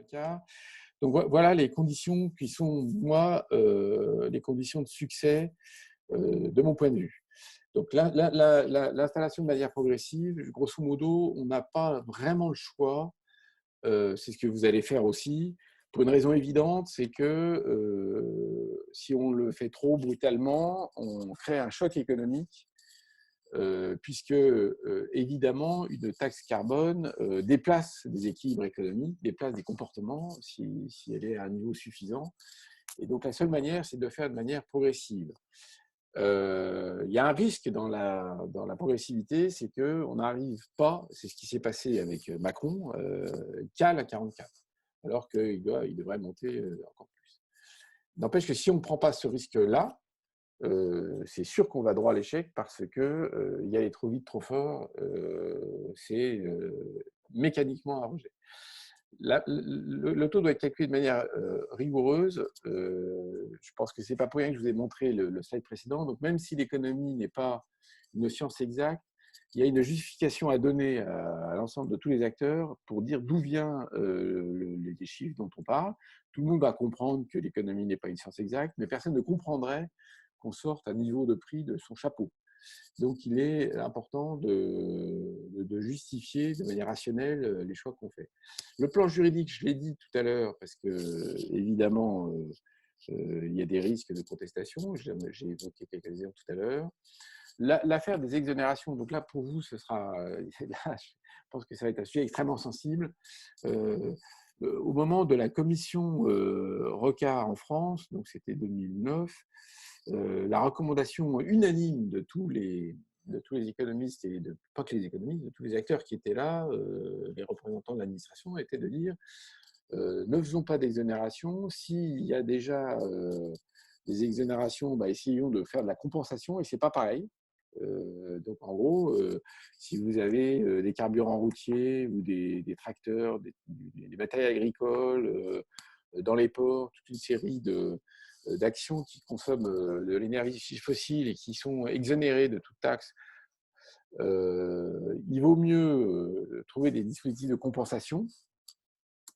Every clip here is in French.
cas. Donc voilà les conditions qui sont, moi, les conditions de succès de mon point de vue. Donc l'installation de manière progressive, grosso modo, on n'a pas vraiment le choix. C'est ce que vous allez faire aussi, pour une raison évidente, c'est que si on le fait trop brutalement, on crée un choc économique, puisque évidemment, une taxe carbone déplace des équilibres économiques, déplace des comportements si elle est à un niveau suffisant. Et donc la seule manière, c'est de le faire de manière progressive. Il y a un risque dans la progressivité, c'est qu'on n'arrive pas, c'est ce qui s'est passé avec Macron, cale à 44, alors qu'il devrait monter encore plus. N'empêche que si on ne prend pas ce risque-là, c'est sûr qu'on va droit à l'échec parce que y aller trop vite, trop fort, c'est mécaniquement à rejet. Le taux doit être calculé de manière rigoureuse. Je pense que ce n'est pas pour rien que je vous ai montré le slide précédent. Donc, même si l'économie n'est pas une science exacte, il y a une justification à donner à l'ensemble de tous les acteurs pour dire d'où viennent les chiffres dont on parle. Tout le monde va comprendre que l'économie n'est pas une science exacte, mais personne ne comprendrait qu'on sorte un niveau de prix de son chapeau. Donc, il est important de justifier de manière rationnelle les choix qu'on fait. Le plan juridique, je l'ai dit tout à l'heure, parce que évidemment, il y a des risques de contestation. J'ai évoqué quelques exemples tout à l'heure. L'affaire des exonérations, donc là, pour vous, ce sera, là, je pense que ça va être un sujet extrêmement sensible. Au moment de la commission Rocard en France, donc c'était 2009, la recommandation unanime de tous les économistes, et pas que les économistes, de tous les acteurs qui étaient là, les représentants de l'administration, était de dire ne faisons pas d'exonération. S'il y a déjà des exonérations, essayons de faire de la compensation, et c'est pas pareil. Donc en gros, si vous avez des carburants routiers ou des tracteurs, des matériels agricoles dans les ports, toute une série d'actions qui consomment de l'énergie fossile et qui sont exonérées de toute taxe, il vaut mieux trouver des dispositifs de compensation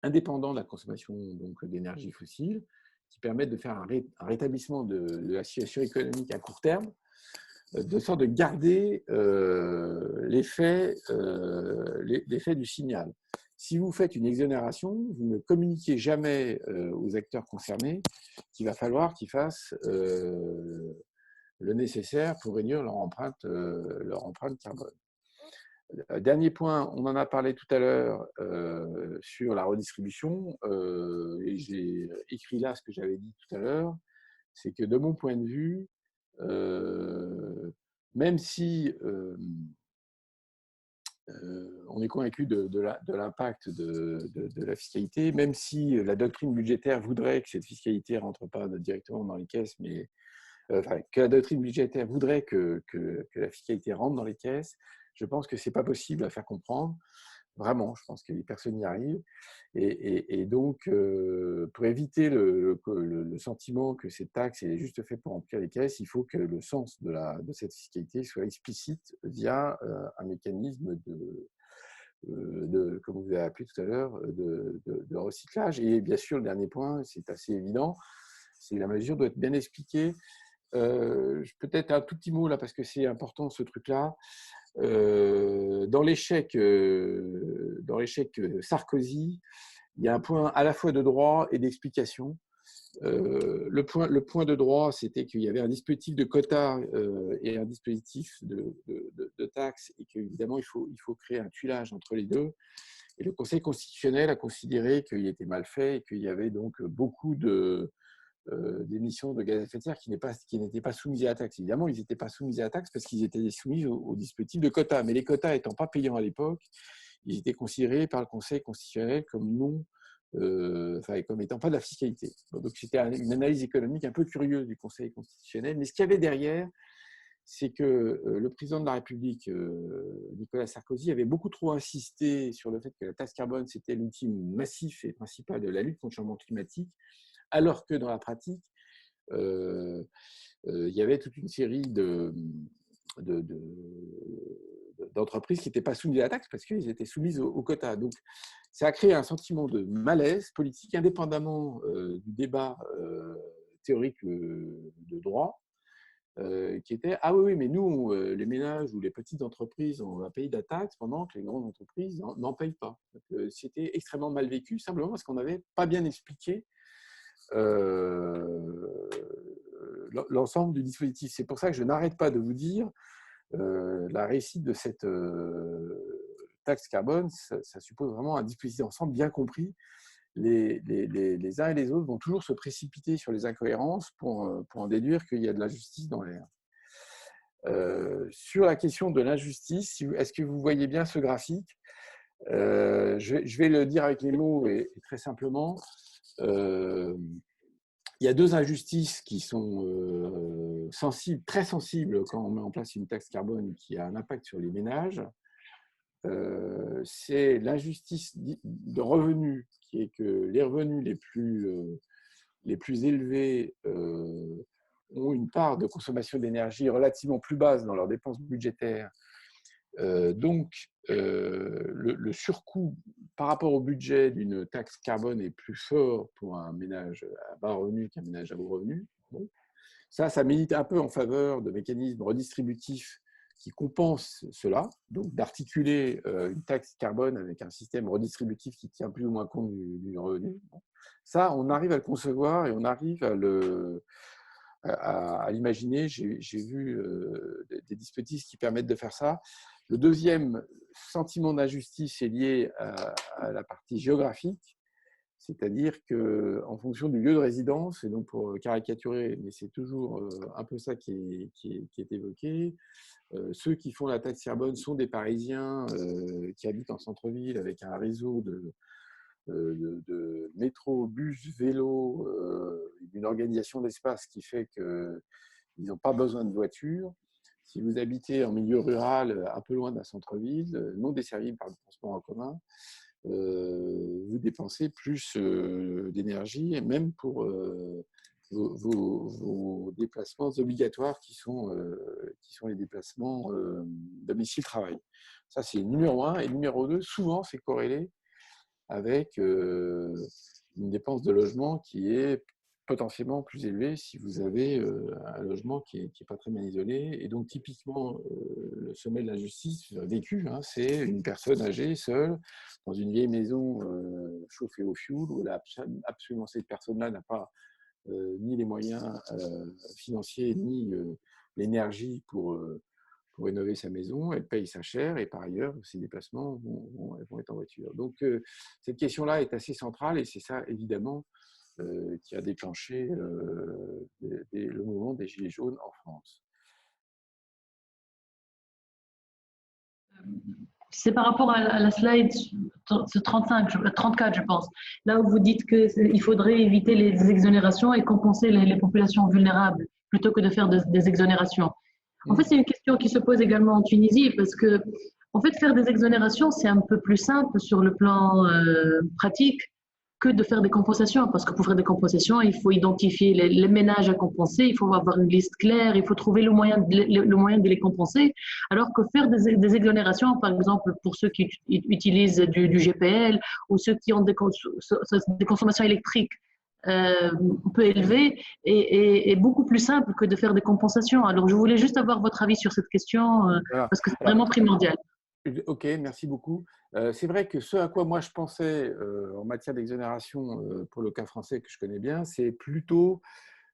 indépendants de la consommation d'énergie fossile qui permettent de faire un rétablissement de la situation économique à court terme, de sorte de garder l'effet du signal. Si vous faites une exonération, vous ne communiquez jamais aux acteurs concernés qu'il va falloir qu'ils fassent le nécessaire pour réduire leur empreinte carbone. Dernier point, on en a parlé tout à l'heure sur la redistribution, et j'ai écrit là ce que j'avais dit tout à l'heure, c'est que de mon point de vue, même si on est convaincu de l'impact de la fiscalité, même si la doctrine budgétaire voudrait que cette fiscalité ne rentre pas directement dans les caisses, mais que la doctrine budgétaire voudrait que la fiscalité rentre dans les caisses, je pense que ce n'est pas possible à faire comprendre. Vraiment, je pense que personne n'y arrive. Et donc, pour éviter le sentiment que cette taxe est juste faite pour remplir les caisses, il faut que le sens de cette fiscalité soit explicite via un mécanisme comme vous avez appelé tout à l'heure, de recyclage. Et bien sûr, le dernier point, c'est assez évident, c'est que la mesure doit être bien expliquée. Peut-être un tout petit mot là, parce que c'est important ce truc-là. Dans l'échec Sarkozy, il y a un point à la fois de droit et d'explication. Le point de droit, c'était qu'il y avait un dispositif de quotas et un dispositif de taxes, et qu'évidemment, il faut créer un tuilage entre les deux. Et le Conseil constitutionnel a considéré qu'il était mal fait et qu'il y avait donc beaucoup d'émissions de gaz à effet de serre qui n'étaient pas soumises à la taxe. Évidemment, ils n'étaient pas soumis à la taxe parce qu'ils étaient soumis au dispositif de quotas. Mais les quotas étant pas payants à l'époque, ils étaient considérés par le Conseil constitutionnel comme comme étant pas de la fiscalité. Donc c'était une analyse économique un peu curieuse du Conseil constitutionnel. Mais ce qu'il y avait derrière, c'est que le président de la République, Nicolas Sarkozy, avait beaucoup trop insisté sur le fait que la taxe carbone, c'était l'outil massif et principal de la lutte contre le changement climatique, alors que dans la pratique, il y avait toute une série de d'entreprises qui n'étaient pas soumises à la taxe parce qu'ils étaient soumises au quota. Donc, ça a créé un sentiment de malaise politique, indépendamment du débat théorique de droit, qui était « Ah oui, mais nous, les ménages ou les petites entreprises, on va payer de la taxe pendant que les grandes entreprises n'en payent pas. » C'était extrêmement mal vécu, simplement parce qu'on n'avait pas bien expliqué l'ensemble du dispositif. C'est pour ça que je n'arrête pas de vous dire la réussite de cette taxe carbone, ça suppose vraiment un dispositif d'ensemble bien compris. Les uns et les autres vont toujours se précipiter sur les incohérences pour en déduire qu'il y a de l'injustice dans l'air. Sur la question de l'injustice, est-ce que vous voyez bien ce graphique? Je vais le dire avec les mots et très simplement. Il y a deux injustices qui sont sensibles, très sensibles quand on met en place une taxe carbone qui a un impact sur les ménages. C'est l'injustice de revenus, qui est que les revenus les plus élevés ont une part de consommation d'énergie relativement plus basse dans leurs dépenses budgétaires. Donc, le surcoût par rapport au budget d'une taxe carbone est plus fort pour un ménage à bas revenu qu'un ménage à haut revenu. Bon. Ça milite un peu en faveur de mécanismes redistributifs qui compensent cela, donc d'articuler une taxe carbone avec un système redistributif qui tient plus ou moins compte du revenu. Bon. Ça, on arrive à le concevoir et on arrive à l'imaginer. J'ai vu des dispositifs qui permettent de faire ça. Le deuxième sentiment d'injustice est lié à la partie géographique, c'est-à-dire qu'en fonction du lieu de résidence, et donc pour caricaturer, mais c'est toujours un peu ça qui est évoqué, ceux qui font la taxe carbone sont des Parisiens qui habitent en centre-ville avec un réseau de métro, bus, vélo, une organisation d'espace qui fait qu'ils n'ont pas besoin de voiture. Si vous habitez en milieu rural, un peu loin d'un centre-ville, non desservi par le transport en commun, vous dépensez plus d'énergie, et même pour vos déplacements obligatoires qui sont les déplacements domicile-travail. Ça, c'est numéro un. Et numéro deux, souvent, c'est corrélé avec une dépense de logement qui est potentiellement plus élevée si vous avez un logement qui est pas très bien isolé. Et donc, typiquement, le sommet de l'injustice vécu, hein, c'est une personne âgée, seule, dans une vieille maison chauffée au fioul, où absolument cette personne-là n'a pas ni les moyens financiers, ni l'énergie pour rénover sa maison, elle paye sa chère et par ailleurs, ses déplacements vont être en voiture. Donc, cette question-là est assez centrale et c'est ça, évidemment, qui a déclenché le mouvement des Gilets jaunes en France. C'est par rapport à la slide 34, je pense, là où vous dites qu'il faudrait éviter les exonérations et compenser les populations vulnérables plutôt que de faire des exonérations. En fait, c'est une question qui se pose également en Tunisie parce que, en fait, faire des exonérations, c'est un peu plus simple sur le plan pratique que de faire des compensations. Parce que pour faire des compensations, il faut identifier les ménages à compenser, il faut avoir une liste claire, il faut trouver le moyen de les compenser. Alors que faire des exonérations, par exemple, pour ceux qui utilisent du GPL ou ceux qui ont des consommations électriques peu élevé est beaucoup plus simple que de faire des compensations. Alors, je voulais juste avoir votre avis sur cette question Voilà. parce que c'est vraiment primordial. Ok, merci beaucoup. C'est vrai que ce à quoi moi je pensais en matière d'exonération pour le cas français que je connais bien, c'est plutôt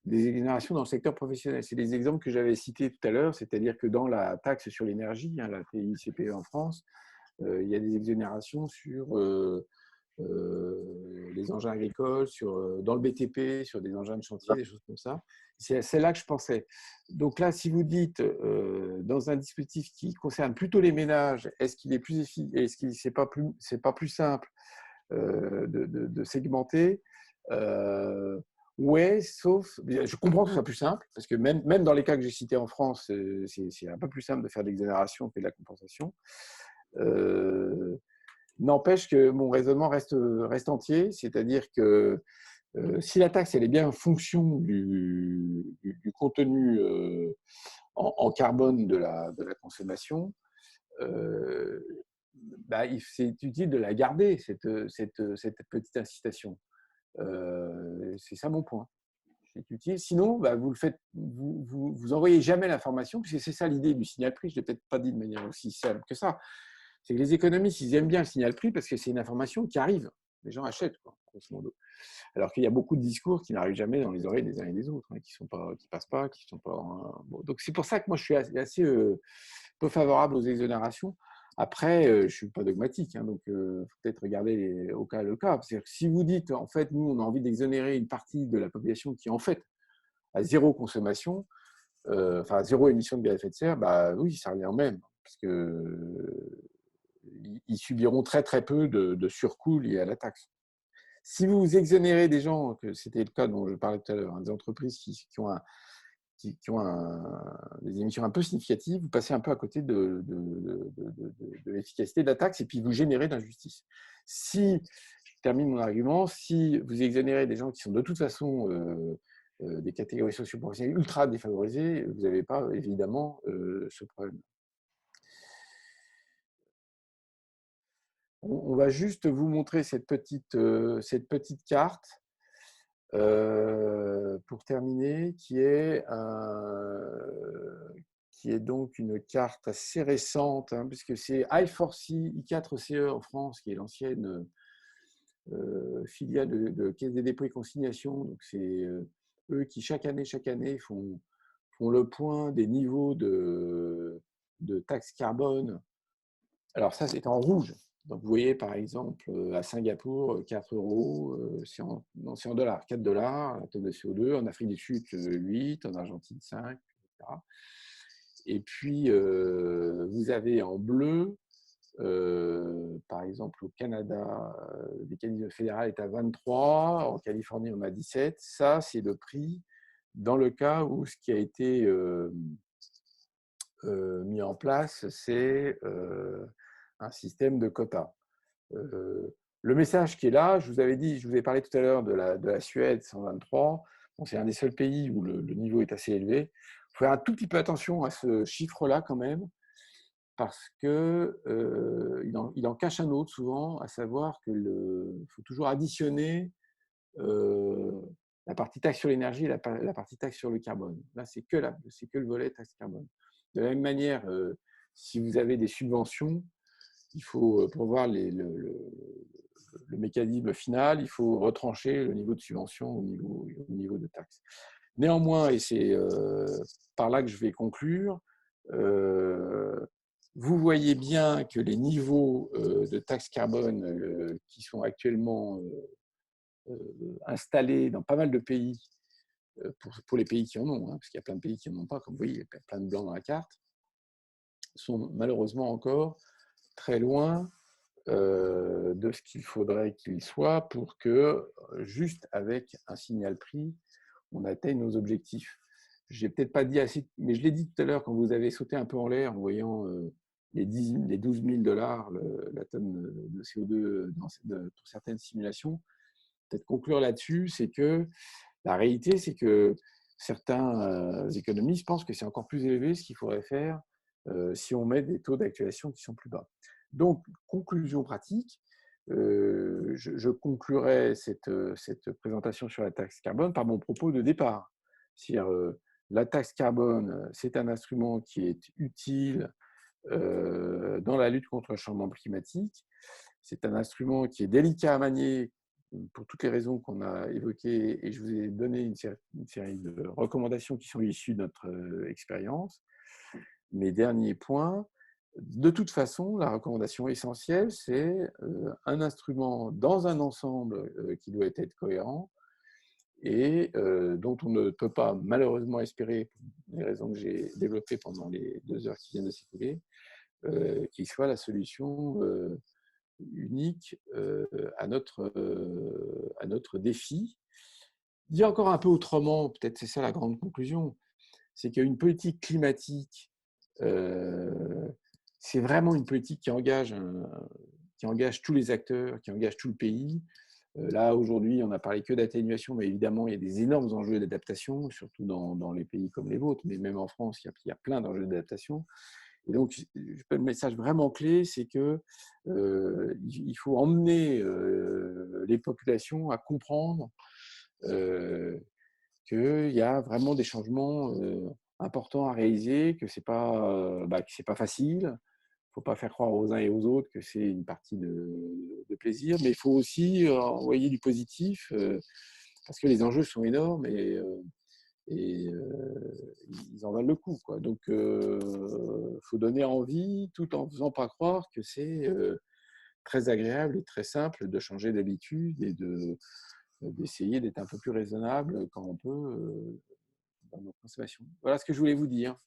des exonérations dans le secteur professionnel. C'est des exemples que j'avais cités tout à l'heure, c'est-à-dire que dans la taxe sur l'énergie, hein, la TICPE en France, il y a des exonérations sur les engins agricoles, dans le BTP, sur des engins de chantier, des choses comme ça. C'est là que je pensais. Donc là, si vous dites, dans un dispositif qui concerne plutôt les ménages, est-ce qu'il est plus efficace, est-ce que c'est pas plus simple de segmenter ouais, sauf, je comprends que ce soit plus simple, parce que même dans les cas que j'ai cités en France, c'est un peu plus simple de faire de l'exonération que de la compensation. N'empêche que mon raisonnement reste entier, c'est-à-dire que si la taxe elle est bien en fonction du contenu en carbone de la consommation, c'est utile de la garder, cette petite incitation. C'est ça mon point. C'est utile. Sinon, vous le faites, vous envoyez jamais l'information, puisque c'est ça l'idée du signal prix. Je l'ai peut-être pas dit de manière aussi simple que ça. C'est que les économistes, ils aiment bien le signal prix parce que c'est une information qui arrive. Les gens achètent, quoi, grosso modo. Alors qu'il y a beaucoup de discours qui n'arrivent jamais dans les oreilles des uns et des autres, hein, qui passent pas, qui sont pas. Bon. Donc c'est pour ça que moi je suis assez peu favorable aux exonérations. Après, je ne suis pas dogmatique, hein, donc il faut peut-être regarder au cas le cas. C'est-à-dire que si vous dites, en fait, nous, on a envie d'exonérer une partie de la population qui, en fait, a zéro consommation, enfin, zéro émission de gaz à effet de serre, oui, ça revient au même, parce qu'ils subiront très, très peu de surcoûts liés à la taxe. Si vous exonérez des gens, que c'était le cas dont je parlais tout à l'heure, hein, des entreprises qui ont des émissions un peu significatives, vous passez un peu à côté de l'efficacité de la taxe et puis vous générez d'injustice. Si, je termine mon argument, si vous exonérez des gens qui sont de toute façon des catégories socio-professionnelles ultra défavorisées, vous n'avez pas évidemment ce problème. On va juste vous montrer cette petite carte pour terminer, qui est donc une carte assez récente, hein, puisque c'est I4C, I4CE en France, qui est l'ancienne filiale de Caisse des dépôts et consignations. Donc c'est eux qui chaque année font le point des niveaux de taxes carbone. Alors ça, c'est en rouge. Donc vous voyez par exemple à Singapour, 4 euros, c'est en dollars, 4 dollars la tonne de CO2, en Afrique du Sud 8, en Argentine 5, etc. Et puis vous avez en bleu, par exemple au Canada, l'économie fédérale est à 23, en Californie on a 17. Ça, c'est le prix dans le cas où ce qui a été mis en place, c'est un système de quotas. Le message qui est là, je vous ai parlé tout à l'heure de la Suède, 123. Bon, c'est un des seuls pays où le niveau est assez élevé. Il faut faire un tout petit peu attention à ce chiffre-là quand même, parce que il en cache un autre souvent, à savoir qu'il faut toujours additionner la partie taxe sur l'énergie et la partie taxe sur le carbone. Là, c'est que le volet taxe carbone. De la même manière, si vous avez des subventions, il faut, pour voir le mécanisme final, il faut retrancher le niveau de subvention au niveau de taxe. Néanmoins, et c'est par là que je vais conclure, vous voyez bien que les niveaux de taxe carbone qui sont actuellement installés dans pas mal de pays, pour les pays qui en ont, hein, parce qu'il y a plein de pays qui n'en ont pas, comme vous voyez, il y a plein de blancs dans la carte, sont malheureusement encore très loin de ce qu'il faudrait qu'il soit pour que, juste avec un signal prix, on atteigne nos objectifs. Je n'ai peut-être pas dit assez, mais je l'ai dit tout à l'heure quand vous avez sauté un peu en l'air en voyant les 12 000 dollars la tonne de CO2 pour certaines simulations. Peut-être conclure là-dessus, c'est que la réalité, c'est que certains économistes pensent que c'est encore plus élevé ce qu'il faudrait faire si on met des taux d'actualisation qui sont plus bas. Donc, conclusion pratique, je conclurai cette présentation sur la taxe carbone par mon propos de départ. C'est-à-dire, la taxe carbone, c'est un instrument qui est utile dans la lutte contre le changement climatique. C'est un instrument qui est délicat à manier pour toutes les raisons qu'on a évoquées, et je vous ai donné une série de recommandations qui sont issues de notre expérience. Mes derniers points, de toute façon, la recommandation essentielle, c'est un instrument dans un ensemble qui doit être cohérent et dont on ne peut pas malheureusement espérer, pour les raisons que j'ai développées pendant les 2 heures qui viennent de s'écouler, qu'il soit la solution unique à notre défi. Dire encore un peu autrement, peut-être c'est ça la grande conclusion, c'est qu'une politique climatique, c'est vraiment une politique qui engage tous les acteurs, qui engage tout le pays. Là, aujourd'hui, on n'a parlé que d'atténuation, mais évidemment, il y a des énormes enjeux d'adaptation, surtout dans les pays comme les vôtres, mais même en France, il y a plein d'enjeux d'adaptation. Et donc, le message vraiment clé, c'est que il faut emmener les populations à comprendre qu'il y a vraiment des changements importants à réaliser, que c'est pas facile. Il ne faut pas faire croire aux uns et aux autres que c'est une partie de plaisir, mais il faut aussi envoyer du positif parce que les enjeux sont énormes et ils en valent le coup, quoi. Donc, faut donner envie tout en faisant pas croire que c'est très agréable et très simple de changer d'habitude et d'essayer d'être un peu plus raisonnable quand on peut dans nos consommations. Voilà ce que je voulais vous dire.